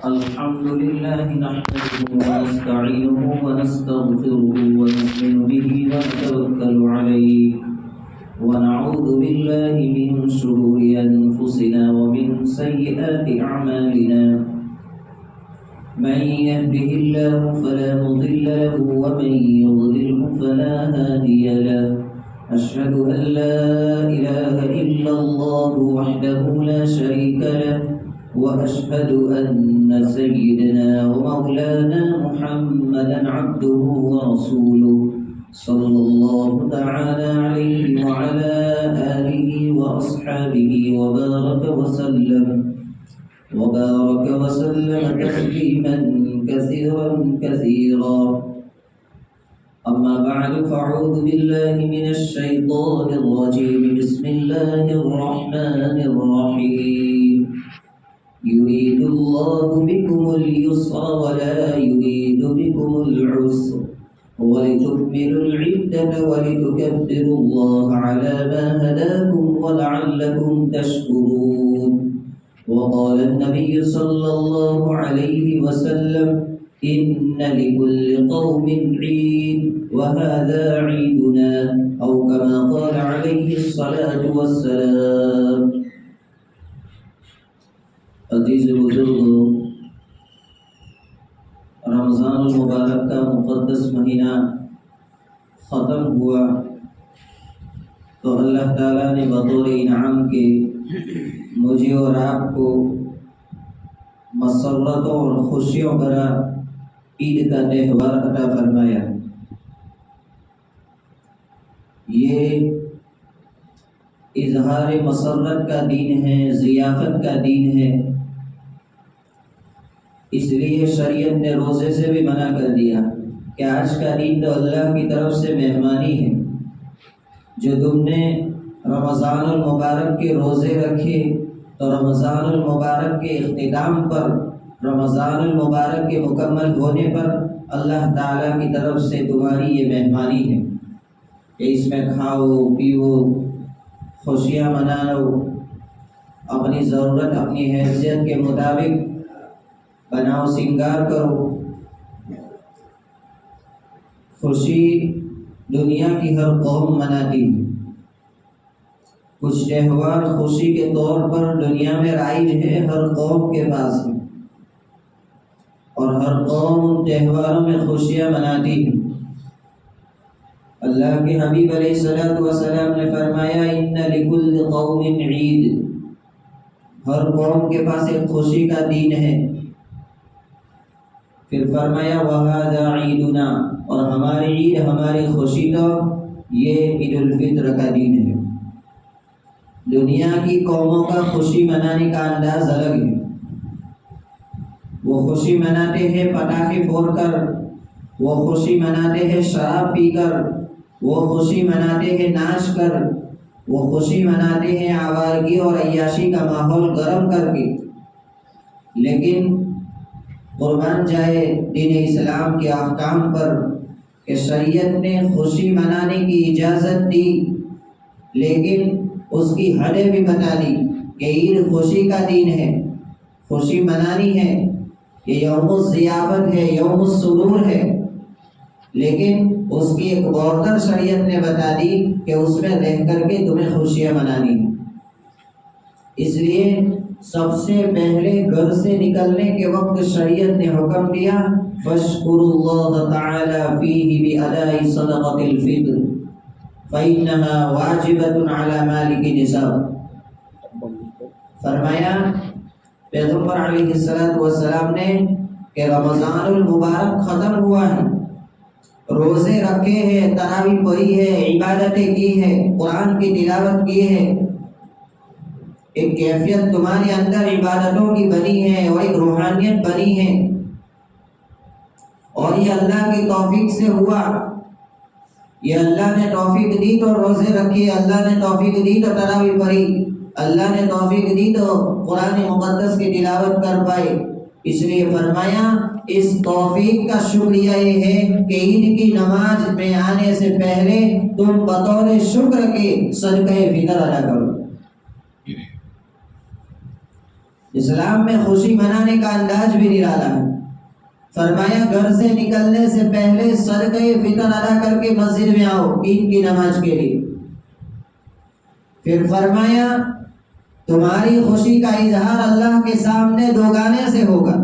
الحمد لله نحمده ونستعينه ونستغفره ونؤمن به ونتوكل عليه ونعوذ بالله من شرور أنفسنا ومن سيئات أعمالنا من يهده الله فلا مضل له ومن يضلله فلا هادي له أشهد أن لا إله إلا الله وحده لا شريك له وأشهد أن سيدنا ومولانا محمدا عبده ورسوله صلى الله تعالى عليه وعلى آله وأصحابه وبارك وسلم تسليما كثيرا أما بعد فأعوذ بالله من الشيطان الرجيم بسم الله الرحمن الرحيم يريد الله بكم اليسر ولا يريد بكم العسر ولتكملوا العدة ولتكبروا الله على ما هداكم ولعلكم تشكرون وقال النبي صلى الله عليه وسلم إن لكل قوم عيد وهذا عيدنا أو كما قال عليه الصلاة والسلام. عزیز بزرگوں، رمضان المبارک کا مقدس مہینہ ختم ہوا تو اللہ تعالیٰ نے بطور انعام کے مجھے اور آپ کو مسرتوں اور خوشیوں بھرا عید کا تہوار عطا فرمایا. یہ اظہار مسرت کا دین ہے، ضیافت کا دین ہے. اس لیے شریعت نے روزے سے بھی منع کر دیا کہ آج کا دن تو اللہ کی طرف سے مہمانی ہے. جو تم نے رمضان المبارک کے روزے رکھے تو رمضان المبارک کے اختتام پر، رمضان المبارک کے مکمل ہونے پر اللہ تعالیٰ کی طرف سے تمہاری یہ مہمانی ہے کہ اس میں کھاؤ پیو، خوشیاں مناؤ، اپنی ضرورت اپنی حیثیت کے مطابق بناؤ سنگار کرو. خوشی دنیا کی ہر قوم مناتی ہے. کچھ تہوار خوشی کے طور پر دنیا میں رائج ہے، ہر قوم کے پاس ہے، اور ہر قوم ان تہواروں میں خوشیاں مناتی ہے. اللہ کے حبیب علیہ الصلوۃ والسلام نے فرمایا ان لکل قوم عید، ہر قوم کے پاس ایک خوشی کا دین ہے. پھر فرمایا وَهَذَا عِيدُنَا، اور ہماری عید، ہماری خوشی تو یہ عید الفطر کا دین ہے. دنیا کی قوموں کا خوشی منانے کا انداز الگ ہے. وہ خوشی مناتے ہیں پٹاخے پھوڑ کر، وہ خوشی مناتے ہیں شراب پی کر، وہ خوشی مناتے ہیں ناچ کر، وہ خوشی مناتے ہیں آوارگی اور عیاشی کا ماحول گرم کر کے. لیکن قربان جائے دین اسلام کے احکام پر کہ شریعت نے خوشی منانے کی اجازت دی، لیکن اس کی حدیں بھی بتا دی کہ عید خوشی کا دین ہے، خوشی منانی ہے، یہ یوم الضیافت ہے، یوم السرور ہے. لیکن اس کی ایک بارڈر شریعت نے بتا دی کہ اس میں رہ کر کے تمہیں خوشیاں منانی ہیں. اس لیے سب سے پہلے گھر سے نکلنے کے وقت شریعت نے حکم دیا فَاشْكُرُوا اللَّهَ تَعَالَى فِيهِ بِأَدَاءِ صَدَقَةِ الْفِطْرِ فَإِنَّهَا وَاجِبَةٌ عَلَى مَالِكِ نِصَابٍ. فرمایا پیغمبر علیہ السلام نے کہ رمضان المبارک ختم ہوا ہے، روزے رکھے ہیں، تراویح پڑھی ہے، عبادتیں کی ہے، قرآن کی تلاوت کی ہے، ایک کیفیت تمہارے اندر عبادتوں کی بنی ہے اور ایک روحانیت بنی ہے، اور یہ اللہ کی توفیق سے ہوا. یہ اللہ نے توفیق دی تو روزے رکھے، اللہ نے توفیق دی تو تراویح پڑھی، اللہ نے توفیق دی تو قرآن مقدس کی تلاوت کر پائے. اس لیے فرمایا اس توفیق کا شکریہ یہ ہے کہ عید کی نماز میں آنے سے پہلے تم بطور شکر کے صدقہ فطر ادا کرو. اسلام میں خوشی منانے کا انداز بھی نرالا ہے۔ فرمایا گھر سے نکلنے سے پہلے صدقہ فطر ادا کر کے مسجد میں آؤ عید کی نماز کے لیے۔ پھر فرمایا تمہاری خوشی کا اظہار اللہ کے سامنے دو گانے سے ہوگا۔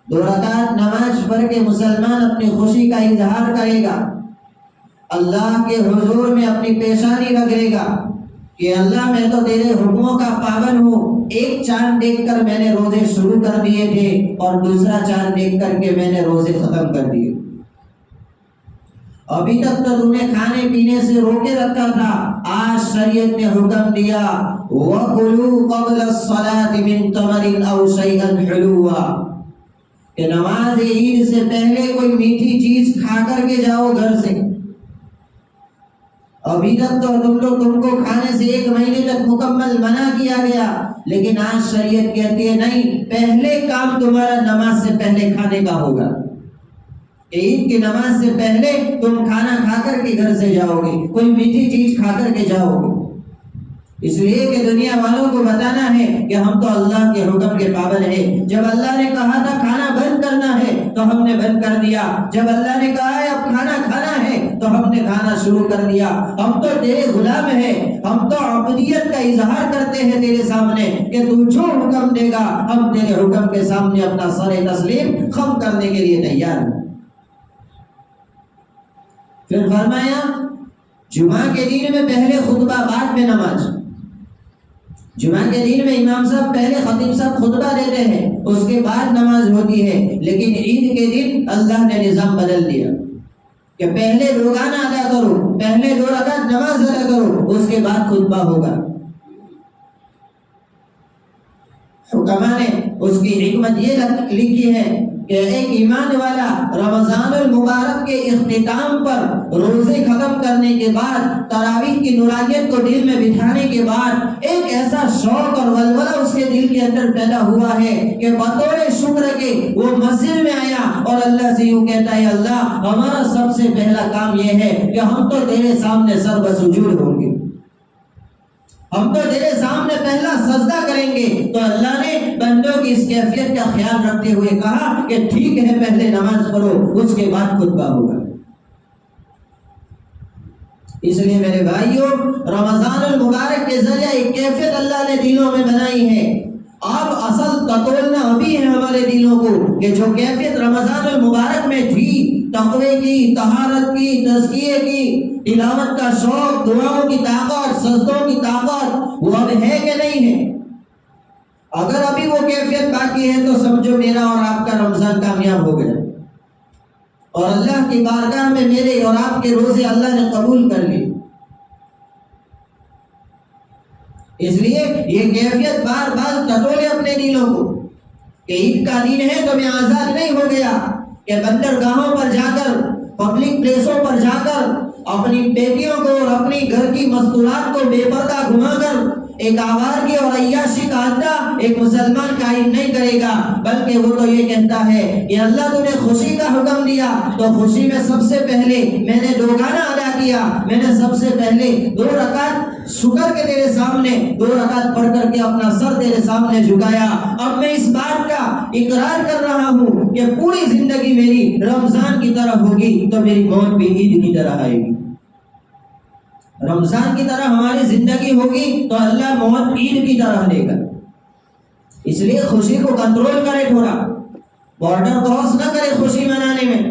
2 رکعت نماز پڑھ کے مسلمان اپنی خوشی کا اظہار کرے گا، اللہ کے حضور میں اپنی پیشانی رگڑے گا کہ اللہ میں تو تیرے حکموں کا پابند ہوں۔ ایک چاند دیکھ کر میں نے روزے شروع کر دیے تھے اور دوسرا چاند دیکھ کر کے میں نے روزے ختم کر دیے۔ ابھی تک تو تم نے کھانے پینے سے روکے رکھا تھا، آج شریعت نے حکم دیا وَكُلُوا قَبْلَ الصَّلَاةِ مِن تَمَرٍ أَوْ شَيْئًا حُلُوًّا، کہ نماز عید سے پہلے کوئی میٹھی چیز کھا کر کے جاؤ گھر سے۔ ابھی تک تو تم کو کھانے سے 1 مہینے تک مکمل منع کیا گیا، لیکن آج شریعت کہتی ہے نہیں، پہلے کام تمہارا نماز سے پہلے کھانے کا ہوگا۔ عید کی نماز سے پہلے تم کھانا کھا کر کے گھر سے جاؤ گے، کوئی میٹھی چیز کھا کر کے جاؤ گے، اس لیے کہ دنیا والوں کو بتانا ہے کہ ہم تو اللہ کے حکم کے پابند ہیں۔ جب اللہ نے کہا تھا کھانا بند کرنا ہے تو ہم نے بند کر دیا، جب اللہ نے کہا ہے اب کھانا کھانا ہے تو ہم نے کھانا شروع کر دیا۔ ہم تو تیرے غلام ہیں، ہم تو عبودیت کا اظہار کرتے ہیں تیرے سامنے کہ تو جو حکم دے گا ہم تیرے حکم کے سامنے اپنا سر تسلیم خم کرنے کے لیے تیار ہیں۔ پھر فرمایا جمعہ کے دن میں پہلے خطبہ بعد میں نماز۔ جمعہ کے دن میں امام صاحب پہلے خطیب صاحب خطبہ دیتے ہیں، اس کے بعد نماز ہوتی ہے، لیکن عید کے دن اللہ نے نظام بدل دیا کہ پہلے روزانہ ادا کرو، پہلے 2 رکعت نماز ادا کرو، اس کے بعد خطبہ ہوگا۔ حکماء نے اس کی حکمت یہ لکھی ہے کہ ایک ایمان والا رمضان المبارک کے اختتام پر روزے ختم کرنے کے بعد تراویح کی نورانیت کو دل میں بٹھانے کے بعد ایک ایسا شوق اور ولولہ اس کے دل کے اندر پیدا ہوا ہے کہ بطور شکر کے وہ مسجد میں آیا اور اللہ سے یوں کہتا ہے اللہ ہمارا سب سے پہلا کام یہ ہے کہ ہم تو تیرے سامنے سر بسجود ہوں گے، ہم تو تیرے سامنے پہلا سجدہ کریں گے۔ تو اللہ نے بندوں کی اس کیفیت کا خیال رکھتے ہوئے کہا کہ ٹھیک ہے پہلے نماز پڑھو اس کے بعد خطبہ ہوگا۔ اس لیے میرے بھائیوں رمضان المبارک کے ذریعے ایک کیفیت اللہ نے دلوں میں بنائی ہے۔ اب اصل تطولنا ابھی ہے ہمارے دلوں کو کہ جو کیفیت رمضان المبارک میں تھی، تقوی کی، طہارت کی، تزکیے کی، تلاوت کا شوق، دعاؤں کی طاقت، سجدوں کی طاقت، وہ اب ہے کہ نہیں ہے؟ اگر ابھی وہ کیفیت باقی ہے تو سمجھو میرا اور آپ کا رمضان کامیاب ہو گیا اور اللہ کی بارگاہ میں میرے اور آپ کے روزے اللہ نے قبول کر لیے۔ اس لیے یہ کیفیت بار بار ٹٹولے اپنے دلوں کو کہ عید کا دن ہے تو میں آزاد نہیں ہو گیا کہ بندرگاہوں پر جا کر، پبلک پلیسوں پر جا کر اپنی بیٹیوں کو اور اپنی گھر کی مستورات کو بے پردہ گھما کر ایک آوارگی اور عیاشی کا اڈا ایک مسلمان قائم نہیں کرے گا، بلکہ وہ تو یہ کہتا ہے کہ اللہ تو نے خوشی کا حکم دیا تو خوشی میں سب سے پہلے میں نے 2 گانا ادا کیا، میں نے سب سے پہلے 2 رکعت شکر کے تیرے سامنے 2 رکعت پڑھ کر کے اپنا سر تیرے سامنے جھکایا۔ اب میں اس بات کا اقرار کر رہا ہوں کہ پوری زندگی میری رمضان کی طرح ہوگی تو میری موت بھی عید کی طرح آئے گی۔ رمضان کی طرح ہماری زندگی ہوگی تو اللہ موت عید کی طرح لے گا۔ اس لیے خوشی کو کنٹرول کرے، تھوڑا بارڈر کراس نہ کرے خوشی منانے میں۔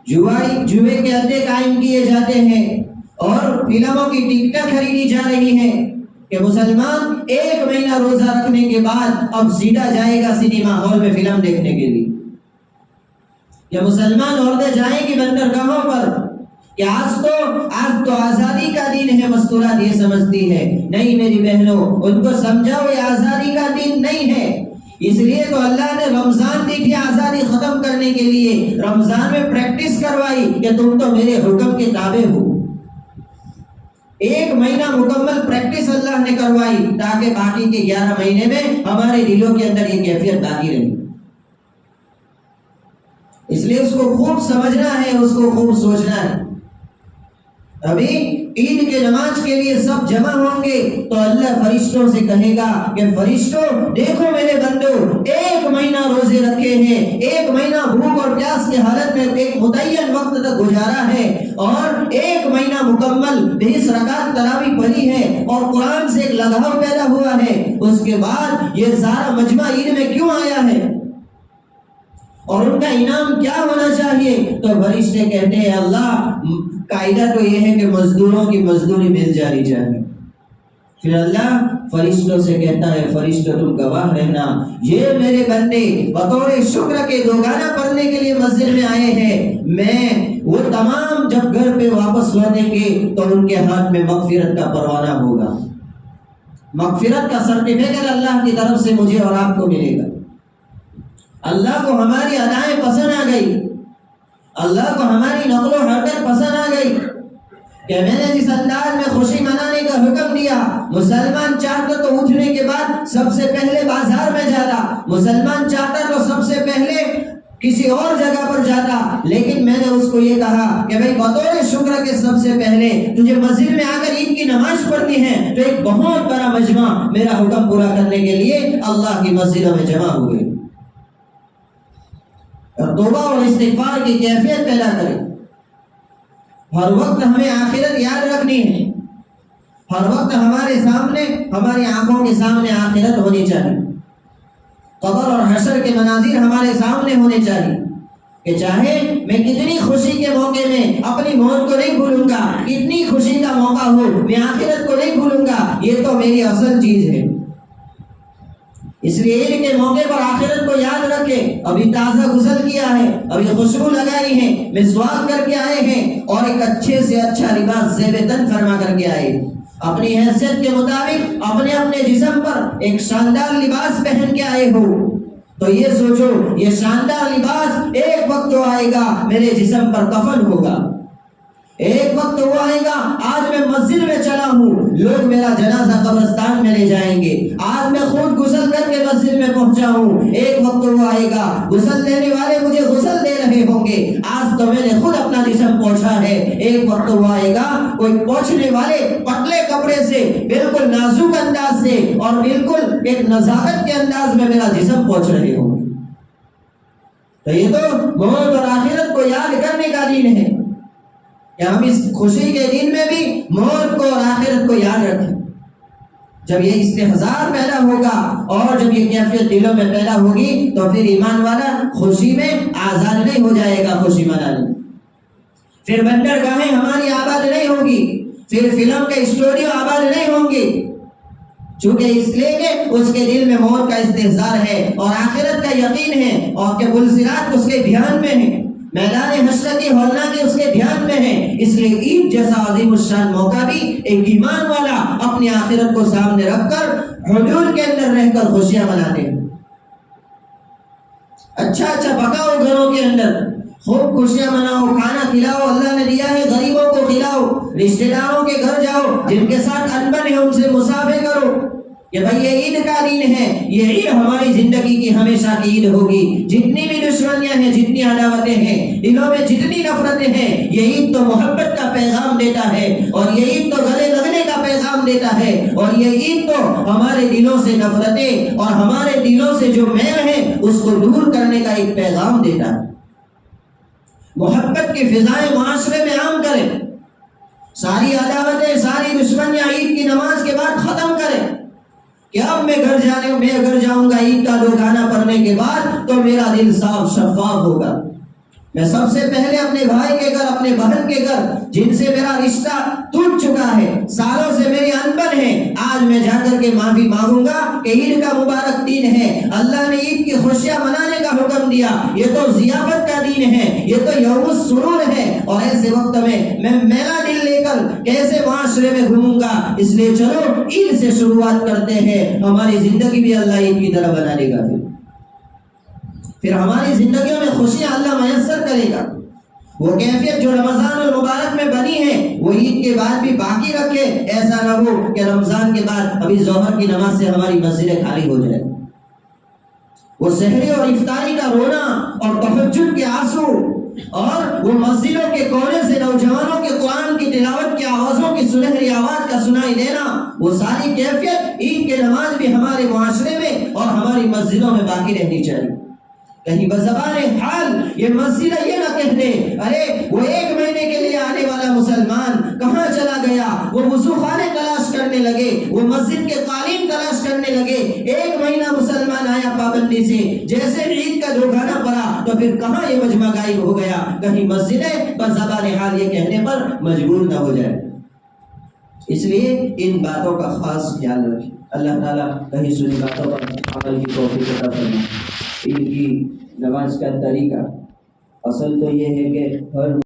جوئے کے اڈے قائم کیے جاتے ہیں اور فلموں کی ٹکٹیں خریدی جا رہی ہیں کہ مسلمان 1 مہینہ روزہ رکھنے کے بعد اب سیدھا جائے گا سنیما ہال میں فلم دیکھنے کے لیے، کہ مسلمان عورتیں جائیں گی بندرگاہوں پر کہ آج تو آزادی کا دن ہے، مستورات یہ سمجھتی ہے۔ نہیں میری بہنوں، ان کو سمجھاؤ یہ آزادی کا دن نہیں ہے۔ اس لیے تو اللہ نے رمضان دی تھی آزادی ختم کرنے کے لیے، رمضان میں پریکٹس کروائی کہ تم تو میرے حکم کے تابع ہو۔ 1 مہینہ مکمل پریکٹس اللہ نے کروائی تاکہ باقی کے 11 مہینے میں ہمارے دلوں کے اندر یہ کیفیت باقی رہے۔ اس لیے اس کو خوب سمجھنا ہے، اس کو خوب سوچنا ہے۔ ابھی عید کے نماز کے لیے سب جمع ہوں گے تو اللہ فرشتوں سے کہے گا کہ فرشتوں دیکھو میرے بندو، 1 مہینہ روزے رکھے ہیں، 1 مہینہ بھوک اور پیاس کی حالت میں ایک متعین وقت تک گزارا ہے، اور 1 مہینہ مکمل 20 رکعت تراویح پڑھی ہے اور قرآن سے ایک لگاؤ پیدا ہوا ہے، اس کے بعد یہ سارا مجمع عید میں کیوں آیا ہے اور ان کا انعام کیا ہونا چاہیے؟ تو فرشتے کہتے ہیں اللہ قاعدہ تو یہ ہے کہ مزدوروں کی مزدوری مل جانی چاہیے۔ پھر اللہ فرشتوں سے کہتا ہے فرشتوں تم گواہ رہنا، یہ میرے بندے بطور شکر کے دوگانہ پڑھنے کے لیے مسجد میں آئے ہیں، میں وہ تمام جب گھر پہ واپس لوٹیں گے تو ان کے ہاتھ میں مغفرت کا پروانہ ہوگا، مغفرت کا سرٹیفکیٹ اللہ کی طرف سے مجھے اور آپ کو ملے گا۔ اللہ کو ہماری ادائیں پسند آ گئی، اللہ کو ہماری نقل و حرکت پسند آ گئی کہ میں نے جس انداز میں خوشی منانے کا حکم دیا، مسلمان چاہتا تو اٹھنے کے بعد سب سے پہلے بازار میں جاتا، مسلمان چاہتا تو سب سے پہلے کسی اور جگہ پر جاتا، لیکن میں نے اس کو یہ کہا کہ بھائی بطور شکر کے سب سے پہلے تجھے مسجد میں آ کر عید کی نماز پڑھنی ہے، تو ایک بہت بڑا مجمع میرا حکم پورا کرنے کے لیے اللہ کی مسجدوں میں جمع ہوئے، اور توبہ اور استغفار کی کیفیت پیدا کرے۔ ہر وقت ہمیں آخرت یاد رکھنی ہے، ہر وقت ہمارے سامنے، ہماری آنکھوں کے سامنے آخرت ہونی چاہیے، قبر اور حشر کے مناظر ہمارے سامنے ہونے چاہیے کہ چاہے میں کتنی خوشی کے موقع میں اپنی موت کو نہیں بھولوں گا، کتنی خوشی کا موقع ہو میں آخرت کو نہیں بھولوں گا، یہ تو میری اصل چیز ہے۔ اس لیے عید کے موقع پر آخرت کو یاد رکھے، ابھی تازہ غسل کیا ہے، ابھی خوشبو لگائی ہے، مسواک کر کے آئے ہیں اور ایک اچھے سے اچھا لباس زیب تن فرما کر کے آئے، اپنی حیثیت کے مطابق اپنے اپنے جسم پر ایک شاندار لباس پہن کے آئے ہو، تو یہ سوچو یہ شاندار لباس ایک وقت تو آئے گا میرے جسم پر کفن ہوگا، ایک وقت وہ آئے گا آج میں مسجد میں چلا ہوں لوگ میرا جنازہ قبرستان میں لے جائیں گے، آج میں خود غسل کر کے مسجد میں پہنچا ہوں، ایک وقت وہ آئے گا غسل دینے والے مجھے غسل دے رہے ہوں گے، آج تو میں نے خود اپنا جسم پوچھا ہے، ایک وقت وہ آئے گا کوئی پوچھنے والے پتلے کپڑے سے بالکل نازک انداز سے اور بالکل ایک نزاکت کے انداز میں میرا جسم پوچھ رہے ہوں گے۔ تو یہ تو موت اور آخرت کو یاد کرنے کا دین ہے کہ ہم اس خوشی کے دن میں بھی موت کو اور آخرت کو یاد رکھیں۔ جب یہ استحضار پیدا ہوگا اور جب یہ کیفیت دلوں میں پیدا ہوگی تو پھر ایمان والا خوشی میں آزاد نہیں ہو جائے گا، خوشی منانے پھر بندرگاہیں ہماری آباد نہیں ہوگی، پھر فلم کے اسٹوڈیو آباد نہیں ہوں گے، چونکہ اس لیے کہ اس کے دل میں موت کا استحضار ہے اور آخرت کا یقین ہے اور کہ پلسرات اس کے دھیان میں ہے، میدان حشر کی ہولناکی اس کے دھیان میں ہے، اس لیے عید جیسا عظیم الشان موقع بھی ایک ایمان والا اپنی آخرت کو سامنے رکھ کر حضور کے اندر رہ کر خوشیاں مناتے ہیں۔ اچھا پکاؤ گھروں کے اندر، خوب خوشیاں مناؤ، کھانا کھلاؤ، اللہ نے دیا ہے غریبوں کو کھلاؤ، رشتہ داروں کے گھر جاؤ، جن کے ساتھ انبن ہے ان سے مصافحہ کرو کہ بھائی یہ عید کا دن ہے، یہ عید ہماری زندگی کی ہمیشہ کی عید ہوگی، جتنی بھی دشمنیاں ہیں، جتنی عداوتیں ہیں، دلوں میں جتنی نفرتیں ہیں، یہ عید تو محبت کا پیغام دیتا ہے اور یہ عید تو گلے لگنے کا پیغام دیتا ہے اور یہ عید تو ہمارے دلوں سے نفرتیں اور ہمارے دلوں سے جو میل ہے اس کو دور کرنے کا ایک پیغام دیتا ہے۔ محبت کی فضائیں معاشرے میں عام کریں، ساری عداوتیں، ساری دشمنیاں عید کی نماز کے بعد ختم کریں کہ اب میں گھر جاؤں گا عید کا دو گانا پڑھنے کے بعد تو میرا دل صاف شفاف ہوگا، میں سب سے پہلے اپنے بھائی کے گھر، اپنے بہن کے گھر جن سے میرا رشتہ ٹوٹ چکا ہے، سالوں سے میری انبن ہے، آج میں جا کر کے معافی مانگوں گا کہ عید کا مبارک دن ہے، اللہ نے عید کی خوشیاں منانے کا حکم دیا، یہ تو ضیافت کا دن ہے، یہ تو یوم السرور ہے، اور ایسے وقت میں میلا دل لے کر کیسے معاشرے میں گھوموں گا، اس لیے چلو عید سے شروعات کرتے ہیں، ہماری زندگی بھی اللہ عید کی طرح بنا دے گا، پھر ہماری زندگیوں میں خوشیاں اللہ میسر کرے گا، وہ کیفیت جو رمضان المبارک میں بنی ہے وہ عید کے بعد بھی باقی رکھے، ایسا نہ ہو کہ رمضان کے بعد ابھی ظہر کی نماز سے ہماری مسجدیں خالی ہو جائے، وہ سحری اور افطاری کا رونا اور تہجد کے آنسو اور وہ مسجدوں کے کونے سے نوجوانوں کے قرآن کی تلاوت کی آوازوں کی سنہری آواز کا سنائی دینا، وہ ساری کیفیت عید کے نماز بھی ہمارے معاشرے میں اور ہماری مسجدوں میں باقی رہنی چاہیے۔ کہیں بزبان حال یہ مسجد یہ نہ کہہ دے ارے وہ 1 مہینے کے لیے آنے والا مسلمان کہاں چلا گیا، وہ وضو خانے تلاش کرنے لگے، وہ مسجد کے قالین تلاش کرنے لگے، 1 مہینہ مسلمان آیا پابندی سے، جیسے عید کا جو گانا پڑا تو پھر کہاں یہ مجمع غائب ہو گیا۔ کہیں مسجدیں بزبان حال یہ کہنے پر مجبور نہ ہو جائے۔ اس لیے ان باتوں کا خاص خیال رکھیں۔ اللہ تعالیٰ کہیں سنی باتوں پر عمل کی توفیق عطا فرمائے۔ عید کی نماز کا طریقہ اصل تو یہ ہے کہ ہر